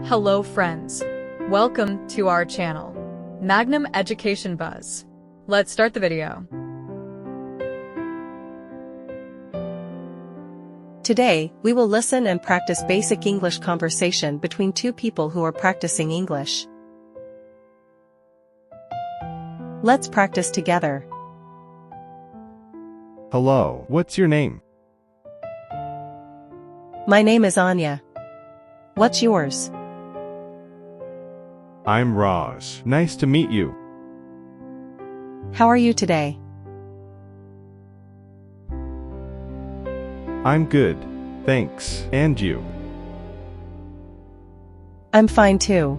Hello friends. Welcome to our channel, Magnum Education Buzz. Let's start the video. Today, we will listen and practice basic English conversation between two people who are practicing English. Let's practice together. Hello, what's your name? My name is Anya. What's yours? I'm Raj. Nice to meet you. How are you today? I'm good, thanks. And you? I'm fine too.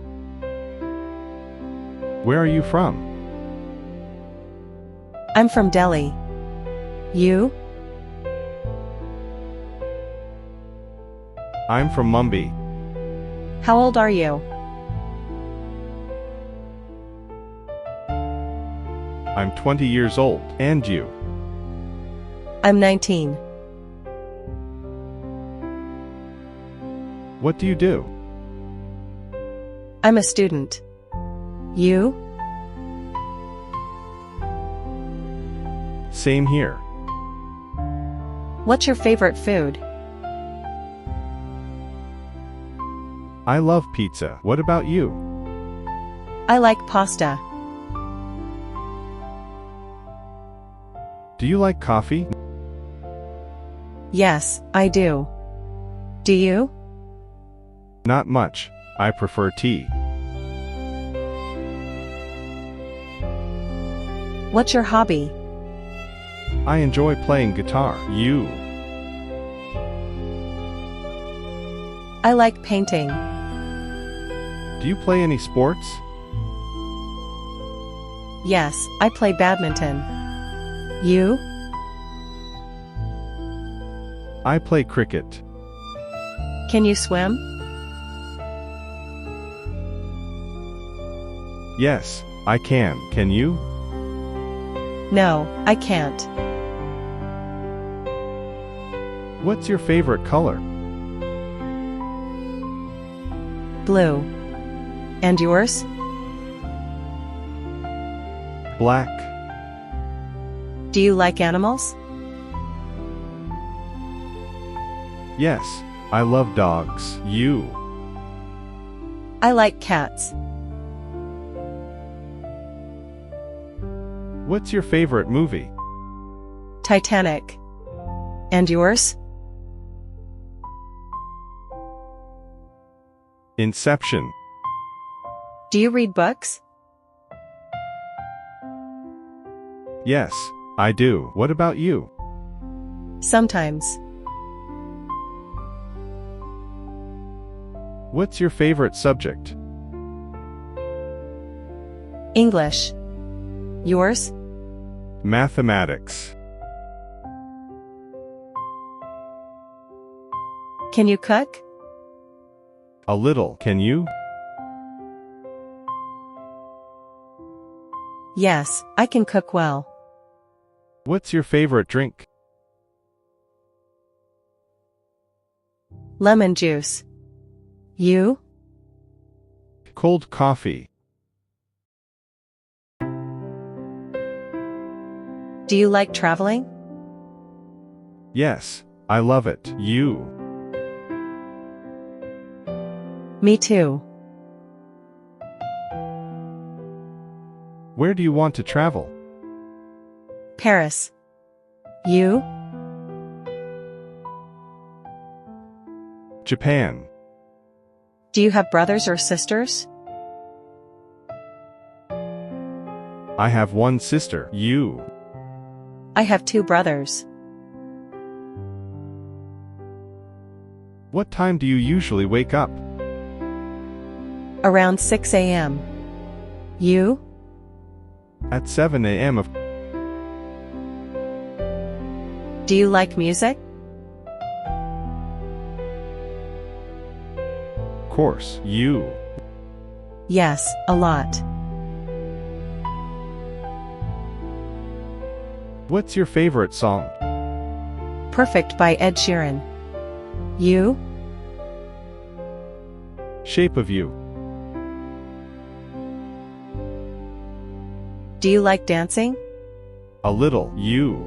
Where are you from? I'm from Delhi. You? I'm from Mumbai. How old are you? I'm 20 years old. And you? I'm 19. What do you do? I'm a student. You? Same here. What's your favorite food? I love pizza. What about you? I like pasta. Do you like coffee? Yes, I do. Do you? Not much. I prefer tea. What's your hobby? I enjoy playing guitar. You? I like painting. Do you play any sports? Yes, I play badminton. You? I play cricket. Can you swim? Yes, I can. Can you? No, I can't. What's your favorite color? Blue. And yours? Black. Do you like animals? Yes, I love dogs. You? I like cats. What's your favorite movie? Titanic. And yours? Inception. Do you read books? Yes, I do. What about you? Sometimes. What's your favorite subject? English. Yours? Mathematics. Can you cook? A little. Can you? Yes, I can cook well. What's your favorite drink? Lemon juice. You? Cold coffee. Do you like traveling? Yes, I love it. You? Me too. Where do you want to travel? Paris. You? Japan. Do you have brothers or sisters? I have one sister. You? I have 2 brothers. What time do you usually wake up? Around 6 a.m. You? At 7 a.m. Of Do you like music? course. You? Yes, a lot. What's your favorite song? Perfect by Ed Sheeran. You? Shape of you. Do you like dancing? A little. You.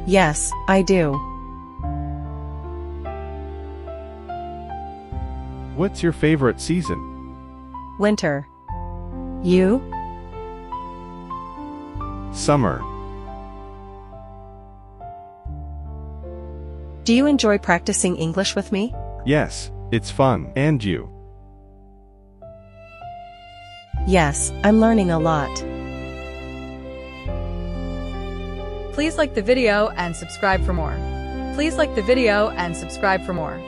Yes, I do. What's your favorite season? Winter. You? Summer. Do you enjoy practicing English with me? Yes, it's fun. And you? Yes, I'm learning a lot. Please like the video and subscribe for more. Please like the video and subscribe for more.